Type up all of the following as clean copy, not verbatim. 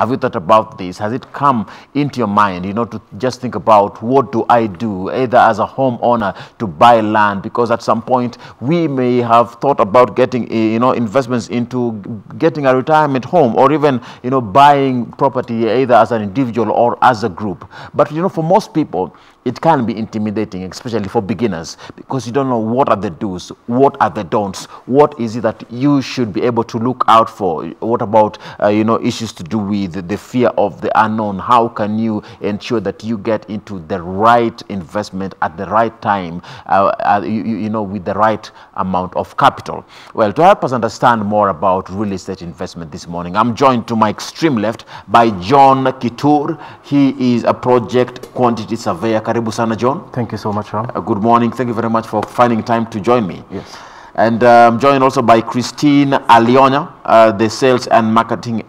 Have you thought about this? Has it come into your mind, you know, to just think about what do I do, either as a homeowner to buy land? Because at some point we may have thought about getting, you know, investments into getting a retirement home, or even, you know, buying property either as an individual or as a group. But, you know, for most people, it can be intimidating, especially for beginners, because you don't know what are the do's, what are the don'ts, what is it that you should be able to look out for. What about, you know, issues to do with the fear of the unknown? How can you ensure that you get into the right investment at the right time, you know, with the right amount of capital? Well, to help us understand more about real estate investment this morning, I'm joined to my extreme left by John Kitur. He is a project quantity surveyor. Karibu sana, John. Thank you so much, Ram. Good morning. Thank you very much for finding time to join me. Yes. And I'm joined also by Christine Aliona, the sales and marketing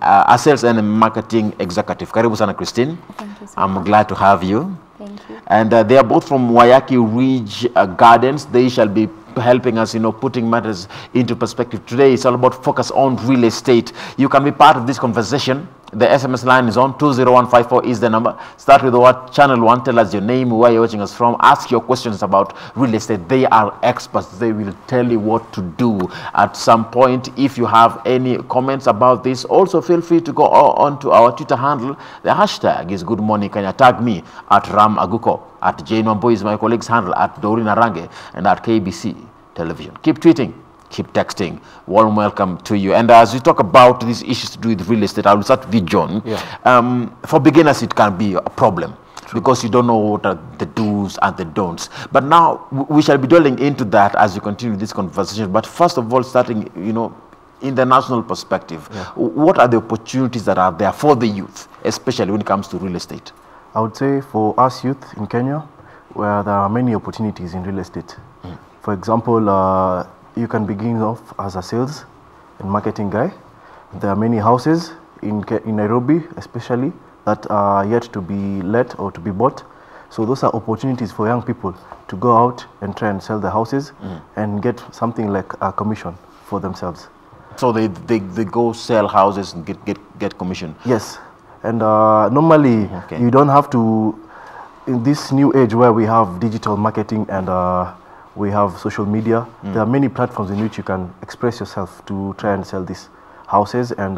executive. Karibu sana, Christine. Thank you so I'm much. glad to have you. Thank you. And they are both from Wayaki Ridge Gardens. They shall be helping us, you know, putting matters into perspective. Today it's all about focus on real estate. You can be part of this conversation. The SMS line is on 20154 is the number. Start with the word channel 1. Tell us your name, where you're watching us from. Ask your questions about real estate. They are experts. They will tell you what to do at some point. If you have any comments about this, also feel free to go on to our Twitter handle. The hashtag is Good Morning Kenya. Tag me at Ram Aguko, at Jane Wambo is my colleague's handle, at Doreen Arange, and at KBC Television. Keep tweeting. Keep texting. Warm welcome to you. And as we talk about these issues to do with real estate, I will start with you, John. Yeah. For beginners, it can be a problem. True. Because you don't know what are the do's and the don'ts. But now we shall be dwelling into that as we continue this conversation. But first of all, starting, you know, in the national perspective, what are the opportunities that are there for the youth, especially when it comes to real estate? I would say for us youth in Kenya, where there are many opportunities in real estate. For example, you can begin off as a sales and marketing guy. There are many houses in Nairobi, especially, that are yet to be let or to be bought. So those are opportunities for young people to go out and try and sell the houses and get something like a commission for themselves. So they go sell houses and get commission? Yes. And normally you don't have to, in this new age where we have digital marketing and we have social media, there are many platforms in which you can express yourself to try and sell these houses and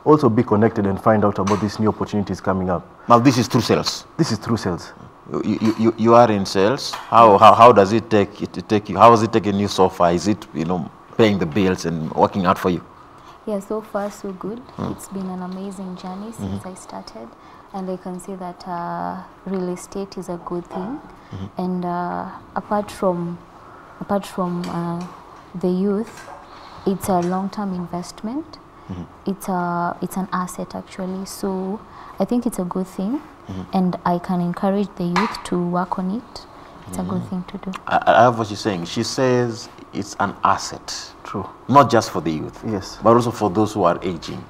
also be connected and find out about these new opportunities coming up. Now this is through sales? This is through sales. You are in sales. How does it take you? How is it taking you so far? Is it, you know, paying the bills and working out for you? Yeah, so far so good. It's been an amazing journey since I started, and I can say that real estate is a good thing. And apart from the youth, it's a long-term investment. It's an asset actually. So I think it's a good thing, and I can encourage the youth to work on it. It's a good thing to do. I have what she's saying. She says it's an asset. True. Not just for the youth. Yes. But also for those who are aging.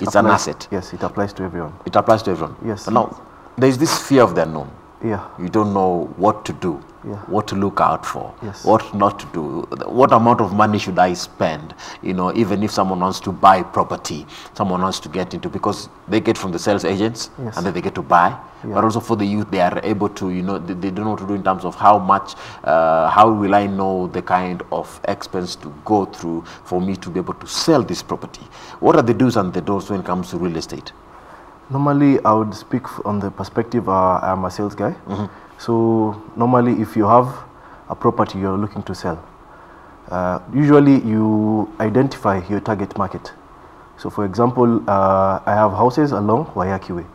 It's an asset. Yes, it applies to everyone. It applies to everyone. Yes. But now, there's this fear of the unknown. Yeah. You don't know what to do, what to look out for, what not to do, what amount of money should I spend, you know, even if someone wants to buy property, someone wants to get into, because they get from the sales agents and then they get to buy. But also for the youth, they are able to, you know, they don't know what to do in terms of how much, how will I know the kind of expense to go through for me to be able to sell this property? What are the do's and the don'ts when it comes to real estate? Normally, I would speak on the perspective, I'm a sales guy. So normally, if you have a property you're looking to sell, usually you identify your target market. So for example, I have houses along Wayaki Way.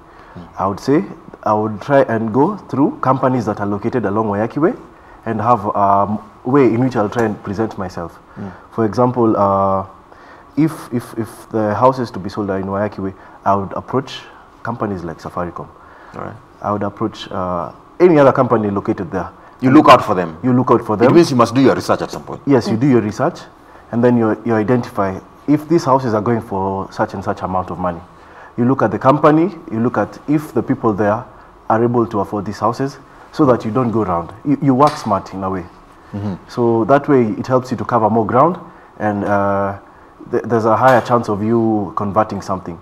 I would say I would try and go through companies that are located along Wayaki Way and have a way in which I'll try and present myself. For example, if the house is to be sold in Wayaki Way, I would approach companies like Safaricom. All right. I would approach any other company located there. You look out for them. You look out for them. It means you must do your research at some point. Yes, you do your research, and then you identify if these houses are going for such and such amount of money. You look at the company, you look at if the people there are able to afford these houses, so that you don't go around. You work smart in a way. So that way it helps you to cover more ground, and there's a higher chance of you converting something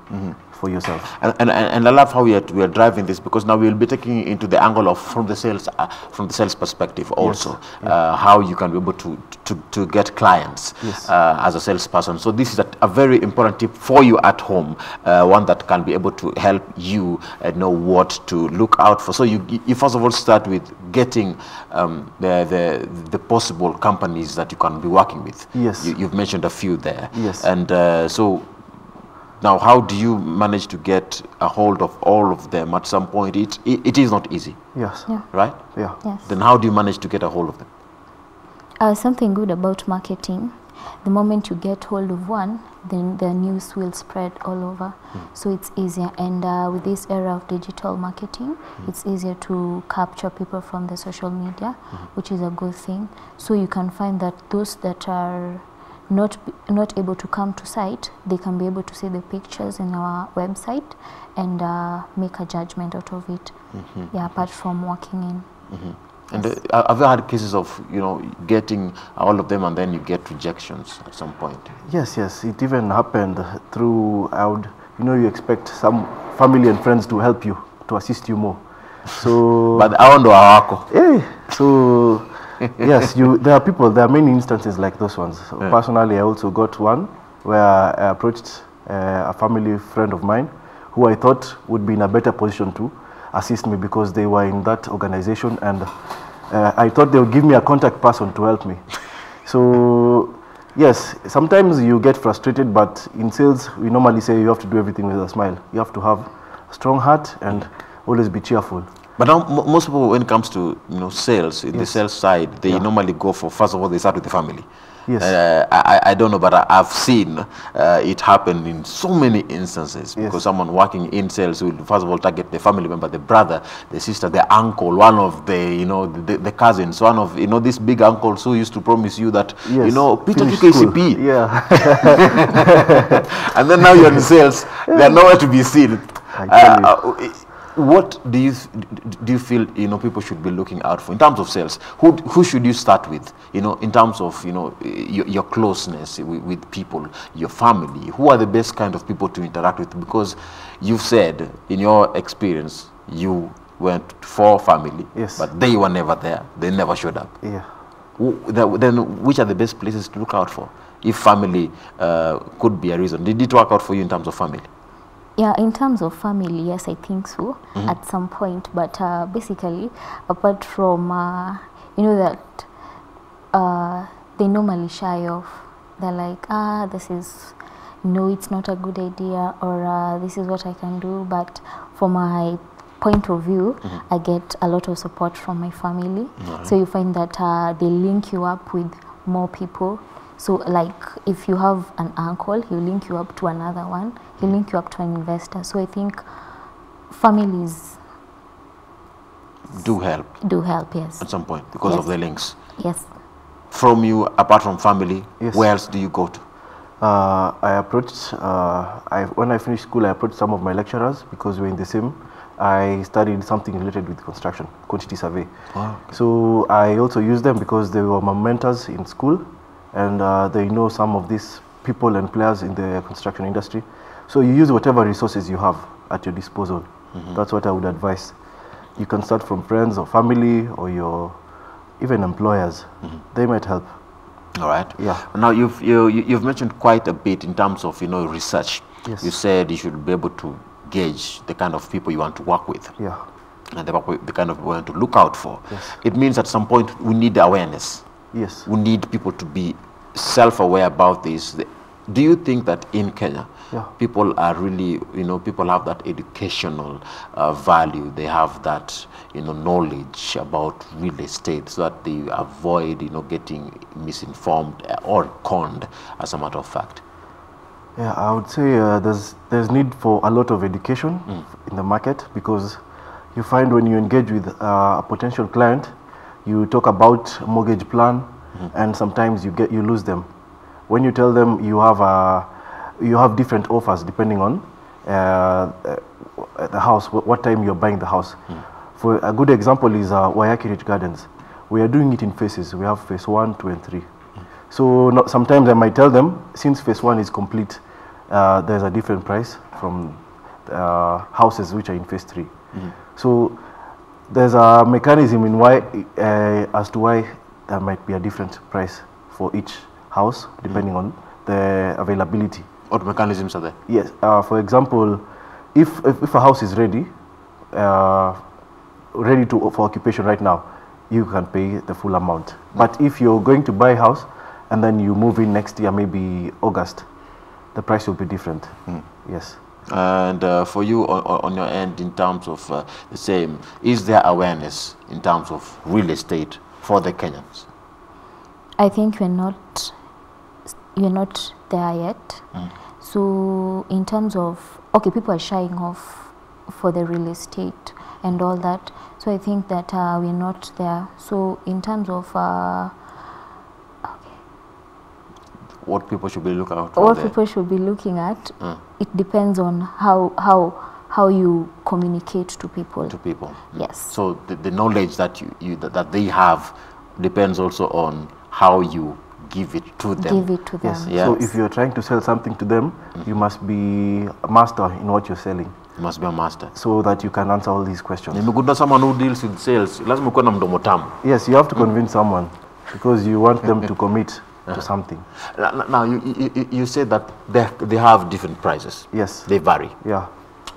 for yourself. And I love how we are driving this, because now we'll be taking into the angle of from the sales perspective also, how you can be able to get clients as a salesperson. So this is a very important tip for you at home, one that can be able to help you know what to look out for. So you first of all start with getting the possible companies that you can be working with. Yes. You've mentioned a few there. Yes. And so now, how do you manage to get a hold of all of them at some point? It is not easy. Yes. Yeah. Right? Yeah. Yes. Then how do you manage to get a hold of them? Something good about marketing, the moment you get hold of one, then the news will spread all over. So it's easier. And with this era of digital marketing, it's easier to capture people from the social media, which is a good thing. So you can find that those that are not able to come to site, they can be able to see the pictures in our website and make a judgment out of it. Yeah, apart from walking in. And have you had cases of, you know, getting all of them and then you get rejections at some point? Yes, yes. It even happened through, you expect some family and friends to help you, to assist you more. So, but I wonder how. Yeah. So, yes, there are many instances like those ones. So personally, I also got one where I approached a family friend of mine who I thought would be in a better position to assist me because they were in that organization, and I thought they would give me a contact person to help me. So, yes, sometimes you get frustrated, but in sales, we normally say you have to do everything with a smile. You have to have a strong heart and always be cheerful. But now, most people, when it comes to sales, in the sales side, they normally go for, first of all, they start with the family. Yes. I don't know, but I've seen it happen in so many instances, because someone working in sales will first of all target the family member, the brother, the sister, the uncle, one of the cousins, one of these big uncles who used to promise you that Peter to KCP. Yeah. And then now you're in sales, they're nowhere to be seen. What do you feel people should be looking out for in terms of sales? Who should you start with? In terms of your closeness with people, your family. Who are the best kind of people to interact with? Because you've said in your experience you went for family, but they were never there. They never showed up. Yeah. Then which are the best places to look out for? If family could be a reason, did it work out for you in terms of family? Yeah, in terms of family, yes, I think so, at some point. But basically, apart from, that they normally shy off. They're like, this is, it's not a good idea, or this is what I can do. But from my point of view, I get a lot of support from my family. So you find that they link you up with more people. So like if you have an uncle, he'll link you up to another one, he'll link you up to an investor. So I think families do help. Yes. At some point because of the links. Yes. From you, apart from family, where else do you go to? I approached, when I finished school, I approached some of my lecturers because we're in the same. I studied something related with construction, quantity survey. Wow, okay. So I also used them because they were my mentors in school. And they know some of these people and players in the construction industry. So you use whatever resources you have at your disposal. That's what I would advise. You can start from friends or family or your even employers. They might help. All right. Yeah. Now you've mentioned quite a bit in terms of research. Yes. You said you should be able to gauge the kind of people you want to work with. Yeah. And the kind of people you want to look out for. Yes. It means at some point we need awareness. Yes. We need people to be self-aware about this. Do you think that in Kenya, people are really, people have that educational value, they have that, knowledge about real estate so that they avoid, getting misinformed or conned, as a matter of fact? Yeah, I would say there's need for a lot of education in the market, because you find when you engage with a potential client, you talk about mortgage plan, and sometimes you lose them. When you tell them you have different offers depending on the house, what time you're buying the house. For a good example is Waiyaki Ridge Gardens. We are doing it in phases. We have phase 1, 2, and 3. So sometimes I might tell them, since phase 1 is complete, there's a different price from houses which are in phase 3. So there's a mechanism in why, as to why there might be a different price for each house depending on the availability. What mechanisms are there? Yes. For example, if a house is ready for occupation right now, you can pay the full amount. But if you're going to buy a house and then you move in next year, maybe August, the price will be different. Yes. And for you on your end, in terms of the same, is there awareness in terms of real estate for the Kenyans? I think we're not there yet. So in terms of, okay, people are shying off for the real estate and all that. So I think that we're not there. So in terms of what people should be looking out for? What people should be looking at, it depends on how you communicate to people. Yes. So the knowledge that that they have depends also on how you give it to them. Give it to them. Yes. Yeah. So if you're trying to sell something to them, you must be a master in what you're selling. You must be a master. So that you can answer all these questions. Someone who deals with sales, yes, you have to convince someone because you want them to commit to something. Now, you said that they have different prices. Yes. They vary. Yeah.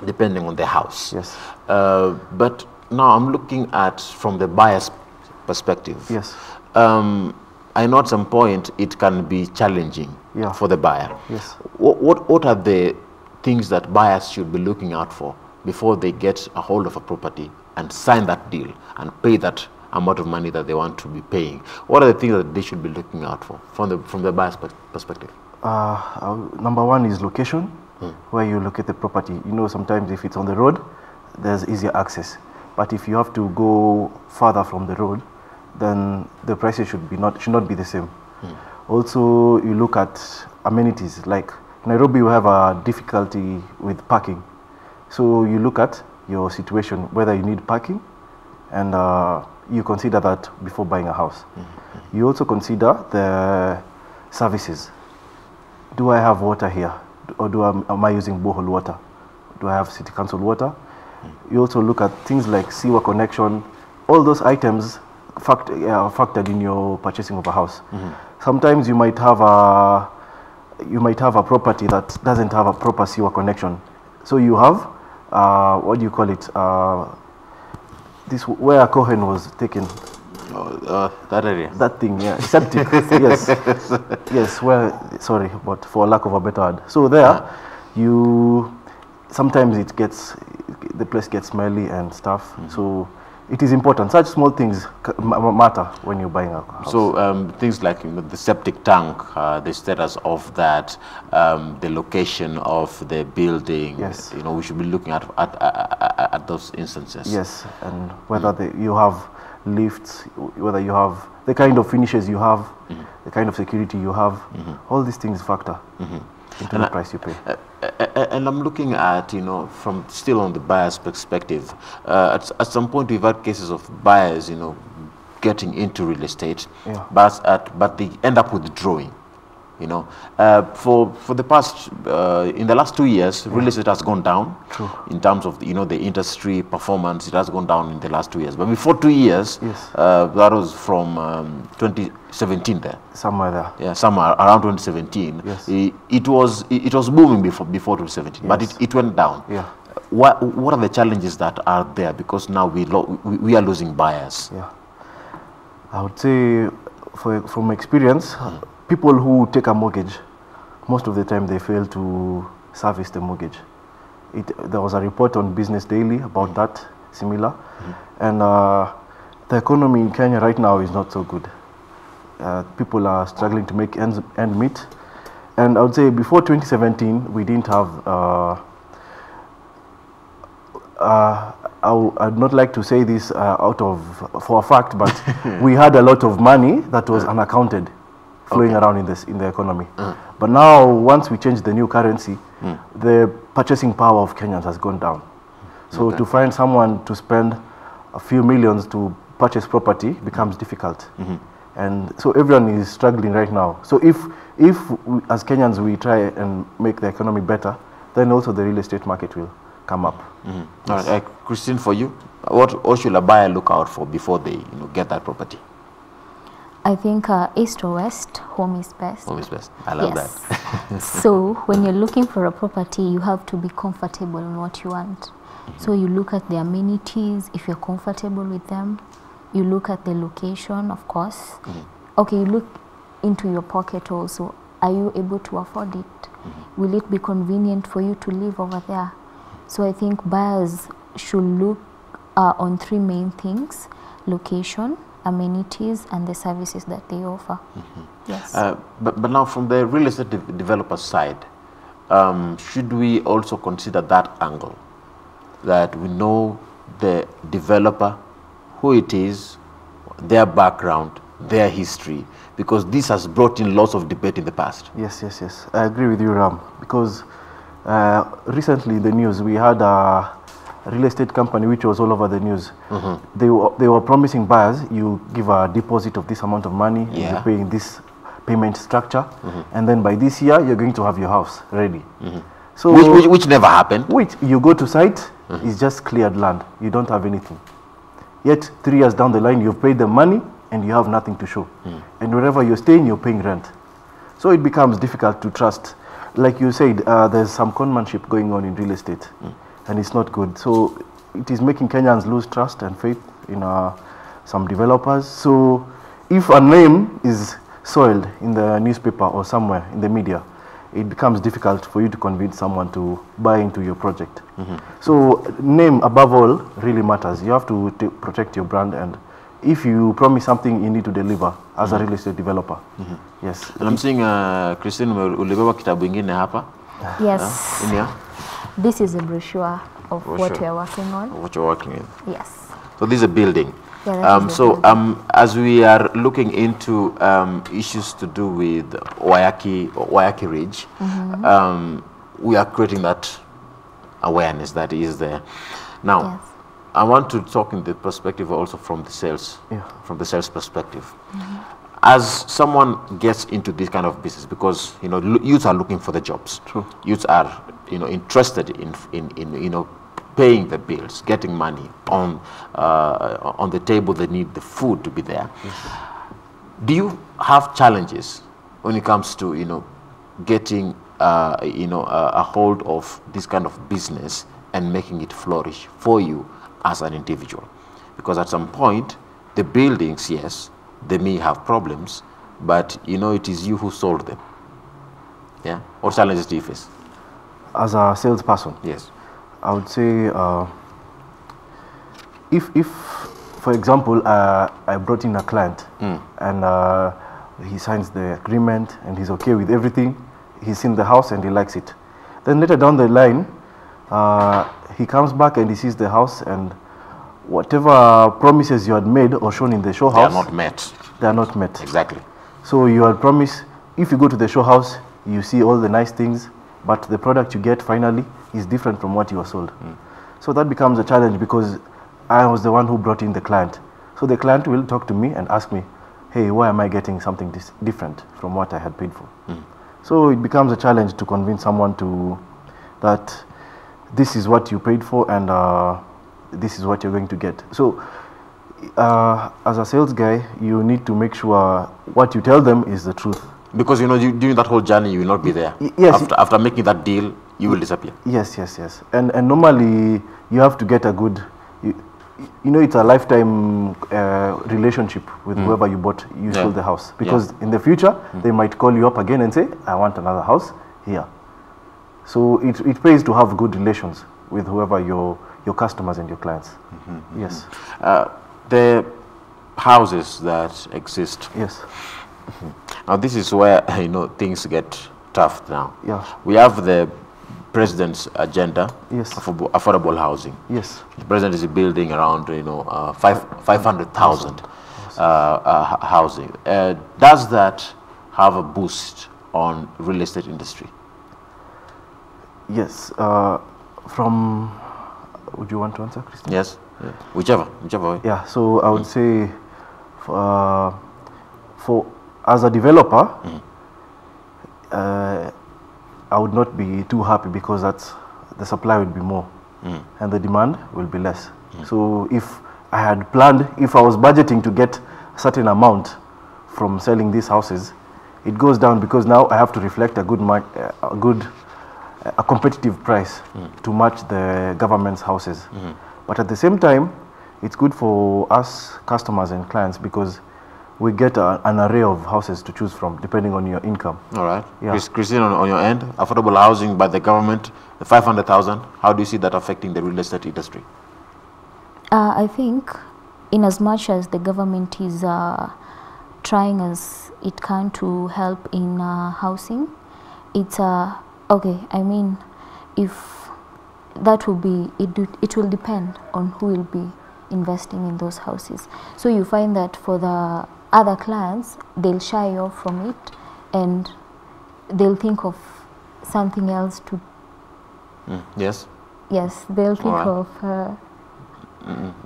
Depending on the house. Yes. But now I'm looking at from the buyer's perspective. Yes. I know at some point it can be challenging for the buyer. Yes. What are the things that buyers should be looking out for before they get a hold of a property and sign that deal and pay that amount of money that they want to be paying? What are the things that they should be looking out for from the buyer's perspective? Number one is location, where you locate the property. You know, sometimes if it's on the road, there's easier access. But if you have to go further from the road, then the prices should not be the same. Also, you look at amenities. Like Nairobi, we have a difficulty with parking. So you look at your situation, whether you need parking, and you consider that before buying a house. You also consider the services. Do I have water here? Or am I using borehole water? Do I have city council water? You also look at things like sewer connection. All those items factored in your purchasing of a house. Sometimes you might have a property that doesn't have a proper sewer connection. So you have what do you call it? This where Cohen was taken. That area. That thing, yeah. Septic. Yes. Yes. Well, sorry, but for lack of a better word. So there, sometimes the place gets smelly and stuff. So it is important. Such small things matter when you're buying a house. So things like the septic tank, the status of that, the location of the building. Yes. We should be looking at those instances. Yes, and whether you have lifts, whether you have the kind of finishes you have, the kind of security you have, all these things factor into the price you pay. And I'm looking at, from still on the buyer's perspective, at some point we've had cases of buyers, getting into real estate, but they end up withdrawing. For the past, in the last 2 years, real estate has gone down. True. In terms of the industry performance, it has gone down in the last 2 years. But before 2 years, that was from 2017 there. Somewhere there. Yeah, somewhere around 2017. Yes. It was booming before 2017, but it went down. Yeah. What are the challenges that are there? Because now we are losing buyers. Yeah. I would say, from experience, people who take a mortgage, most of the time they fail to service the mortgage. There was a report on Business Daily about that, similar. And the economy in Kenya right now is not so good. People are struggling to make ends meet. And I would say before 2017, we didn't have, I'd not like to say this for a fact, but we had a lot of money that was unaccounted flowing around in the economy. But now, once we change the new currency, the purchasing power of Kenyans has gone down. So to find someone to spend a few millions to purchase property becomes difficult. And so everyone is struggling right now. So if we, as Kenyans, we try and make the economy better, then also the real estate market will come up. All right, Christine, for you, what should a buyer look out for before they get that property? I think east or west, home is best. Home is best. I love Yes. that. So when you're looking for a property, you have to be comfortable in what you want. So you look at the amenities, if you're comfortable with them. You look at the location, of course. Okay, you look into your pocket also. Are you able to afford it? Will it be convenient for you to live over there? So I think buyers should look on three main things: location, amenities, and the services that they offer. Yes. But now from the real estate developer side, should we also consider that angle? That we know the developer, who it is, their background, their history, because this has brought in lots of debate in the past. Yes, yes, yes. I agree with you, Ram, because recently in the news we had a real estate company which was all over the news. They were promising buyers, you give a deposit of this amount of money, and you pay in this payment structure, and then by this year you're going to have your house ready. So which never happened. Which you go to site, it's just cleared land. You don't have anything. Yet 3 years down the line, you've paid the money and you have nothing to show. And wherever you're staying, you're paying rent. So it becomes difficult to trust. Like you said, there's some conmanship going on in real estate, and it's not good. So it is making Kenyans lose trust and faith in some developers. So if a name is soiled in the newspaper or somewhere in the media, it becomes difficult for you to convince someone to buy into your project. So name above all really matters. You have to protect your brand, and if you promise something, you need to deliver as a real estate developer. Yes. And I'm seeing Christine ulibeba kitabu ingine hapa. Yes. In here. This is a brochure of what we are working on. What you're working with. Yes. So this is a building. Yeah, that is a building. As we are looking into issues to do with Wayaki Ridge, we are creating that awareness that is there. Now, Yes. I want to talk in the perspective also from the sales, from the sales perspective. As someone gets into this kind of business, because youths are looking for the jobs. True. Youths are interested in paying the bills, getting money on the table. They need the food to be there. Do you have challenges when it comes to getting a hold of this kind of business and making it flourish for you as an individual? Because at some point, the buildings, yes, they may have problems, but it is you who sold them. Yeah. What challenges do you face? As a salesperson, Yes. I would say if for example, I brought in a client and he signs the agreement and he's okay with everything, he's seen the house and he likes it. Then later down the line, he comes back and he sees the house, and whatever promises you had made or shown in the show They are house, not met. they are not met. Exactly. So you had promised, if you go to the show house, you see all the nice things, but the product you get finally is different from what you were sold. So that becomes a challenge, because I was the one who brought in the client. So the client will talk to me and ask me, hey, why am I getting something different from what I had paid for? So it becomes a challenge to convince someone that this is what you paid for and this is what you're going to get. So as a sales guy, you need to make sure what you tell them is the truth. Because during that whole journey, you will not be there. Yes. After making that deal, you will disappear. Yes, yes, yes. And normally you have to get a good, it's a lifetime relationship with whoever you sold the house. Because in the future, they might call you up again and say, I want another house here. So it pays to have good relations with whoever your customers and your clients. Yes. The houses that exist. Yes. Now this is where things get tough now. Yeah. We have the president's agenda for Yes. affordable housing. Yes. The president is building around 500,000 housing. Does that have a boost on real estate industry? Yes. Would you want to answer, Christian? Yes. Whichever way. Yeah. So I would say, for as a developer, I would not be too happy, because the supply would be more and the demand will be less. So if I had planned, if I was budgeting to get a certain amount from selling these houses, it goes down because now I have to reflect a competitive price to match the government's houses. But at the same time, it's good for us customers and clients because we get an array of houses to choose from depending on your income. All right. Yeah. Christine, on your end, affordable housing by the government, the 500,000, how do you see that affecting the real estate industry? I think in as much as the government is trying as it can to help in housing, it's okay, I mean, if that will be, it will depend on who will be investing in those houses. So you find that for the other clients, they'll shy off from it and they'll think of something else to... Yes? Yes, they'll think of...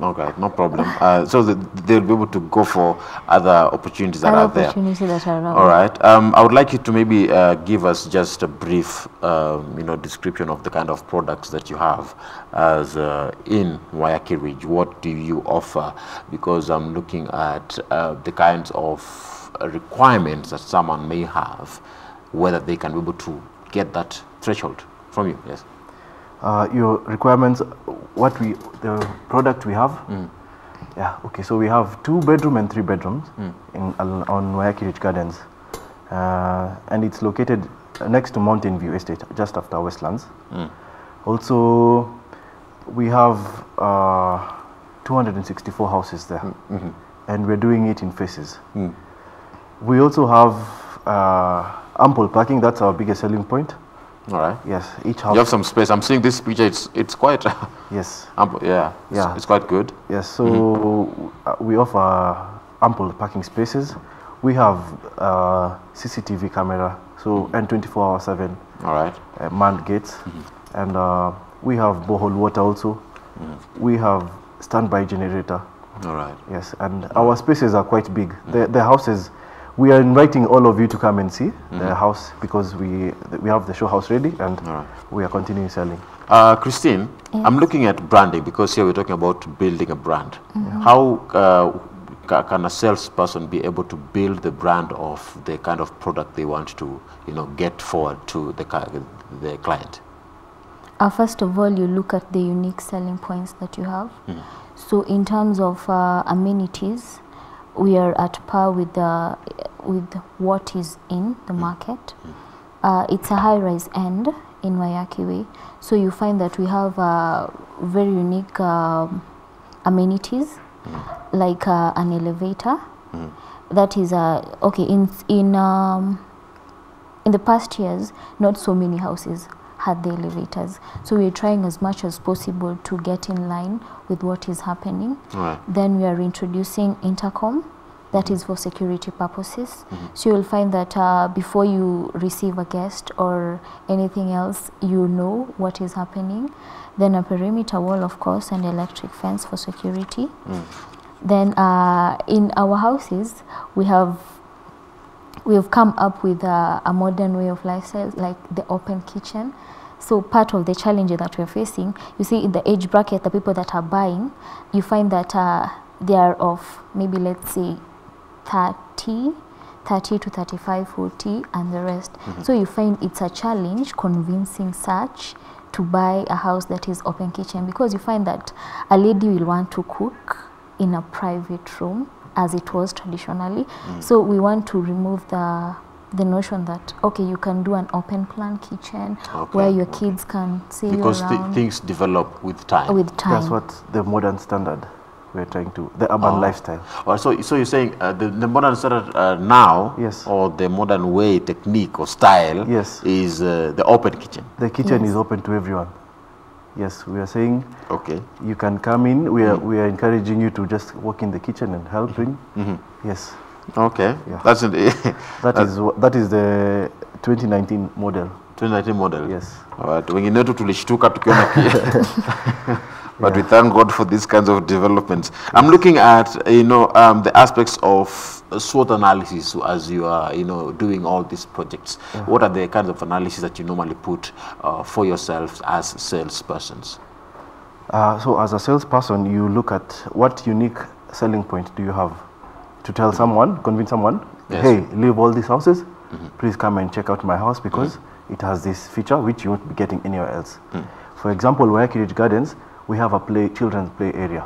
Okay, no problem. So they'll be able to go for other opportunities that are there. That are around. All right. I would like you to maybe give us just a brief, description of the kind of products that you have as in Waiyaki Ridge. What do you offer? Because I'm looking at the kinds of requirements that someone may have, whether they can be able to get that threshold from you. Yes. Your requirements, the product we have. Yeah, okay, so we have 2-bedroom and 3-bedrooms on Waiyaki Ridge Gardens, and it's located next to Mountain View Estate, just after Westlands. Also, we have 264 houses there, and we're doing it in phases. We also have ample parking. That's our biggest selling point. All right. Yes, each house. You have some space. I'm seeing this picture. It's quite. Yes. Ample, yeah. Yeah. It's quite good. Yes. So we offer ample parking spaces. We have CCTV camera, so and 24/7. All right. Manned gates, and we have borehole water also. We have standby generator. All right. Yes, and our spaces are quite big. The houses. We are inviting all of you to come and see the house because we have the show house ready and we are continuing selling. Christine, yes. I'm looking at branding because here we're talking about building a brand. How can a salesperson be able to build the brand of the kind of product they want to, get forward to the client? First of all, you look at the unique selling points that you have. So in terms of amenities, we are at par with what is in the market. It's a high-rise end in Waiyaki Way, so you find that we have very unique amenities, like an elevator. That is okay. In the past years, not so many houses had the elevators, so we're trying as much as possible to get in line with what is happening. Then we are introducing intercom. That is for security purposes. So you'll find that before you receive a guest or anything else, you know what is happening. Then a perimeter wall, of course, and electric fence for security. Then in our houses, we have come up with a modern way of lifestyle, like the open kitchen. So part of the challenge that we're facing, you see in the age bracket, the people that are buying, you find that they are of maybe, let's say, 30 to 35, 40, and the rest. So you find it's a challenge convincing such to buy a house that is open kitchen, because you find that a lady will want to cook in a private room as it was traditionally. So we want to remove the notion that, okay, you can do an open plan kitchen where your kids can see you around. Because things develop with time. That's what the modern standard we're trying to, the urban lifestyle. So you're saying the modern standard now, or the modern way, technique or style, is the open kitchen. The kitchen is open to everyone. Yes, we are saying, you can come in. We are encouraging you to just walk in the kitchen and helping. Yes. Okay. Yeah. That's that is the 2019 model. 2019 model. Yes. All right. Wengine wetu tulishtuka tukiona but we thank God for these kinds of developments. I'm looking at the aspects of SWOT analysis as you are doing all these projects. What are the kinds of analysis that you normally put for yourselves as salespersons? So as a salesperson, you look at what unique selling point do you have to tell someone, convince someone, Yes. hey, leave all these houses, please come and check out my house because it has this feature which you won't be getting anywhere else. For example, Waiyaki Ridge Gardens, we have a children's play area.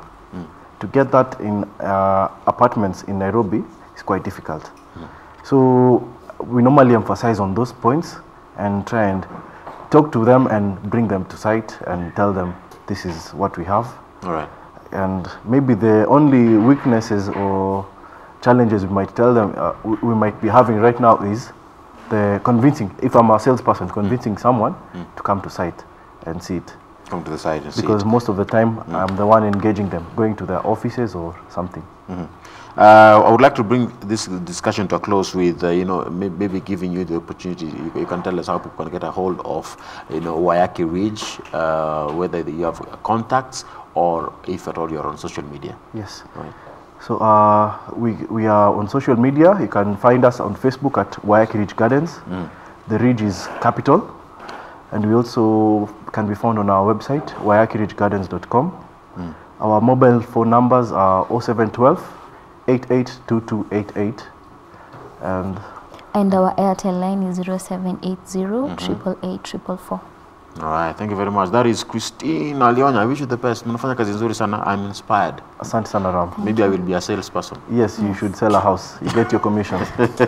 To get that in apartments in Nairobi is quite difficult. So we normally emphasize on those points and try and talk to them and bring them to site and tell them this is what we have. All right. And maybe the only weaknesses or challenges we might tell them we might be having right now is the convincing, if I'm a salesperson, convincing someone to come to site and see it. Come to the site and see Because it. most of the time I'm the one engaging them, going to their offices or something. I would like to bring this discussion to a close with, maybe giving you the opportunity. You can tell us how people can get a hold of, Waiyaki Ridge, whether you have contacts or if at all you're on social media. Yes. Right. So we are on social media. You can find us on Facebook at Waiyaki Ridge Gardens. The Ridge is capital. And we also can be found on our website, waiyakiridgegardens.com. Our mobile phone numbers are 0712 882288. And our Airtel line is 0780 888 444. All right, thank you very much. That is Christine Alionya. I wish you the best. Mnafanya kazi nzuri sana. I'm inspired. Asante sana Ram. Maybe I will be a salesperson. Yes, you should sell a house. You get your commissions.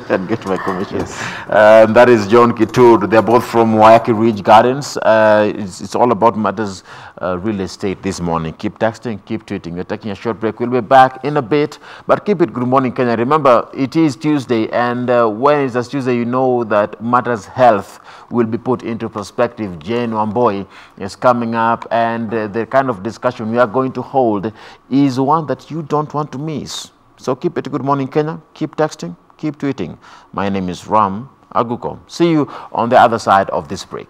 And get my commissions. Yes. That is John Kitur. They're both from Waiyaki Ridge Gardens. It's all about matters real estate this morning. Keep texting, keep tweeting. We're taking a short break. We'll be back in a bit. But keep it Good Morning Kenya. Remember, it is Tuesday. And when it's a Tuesday, you know that matters health will be put into perspective. Jane Wamboi is coming up. And the kind of discussion we are going to hold is one that you don't want to miss. So keep it Good Morning Kenya. Keep texting, keep tweeting. My name is Ram Aguko. See you on the other side of this break.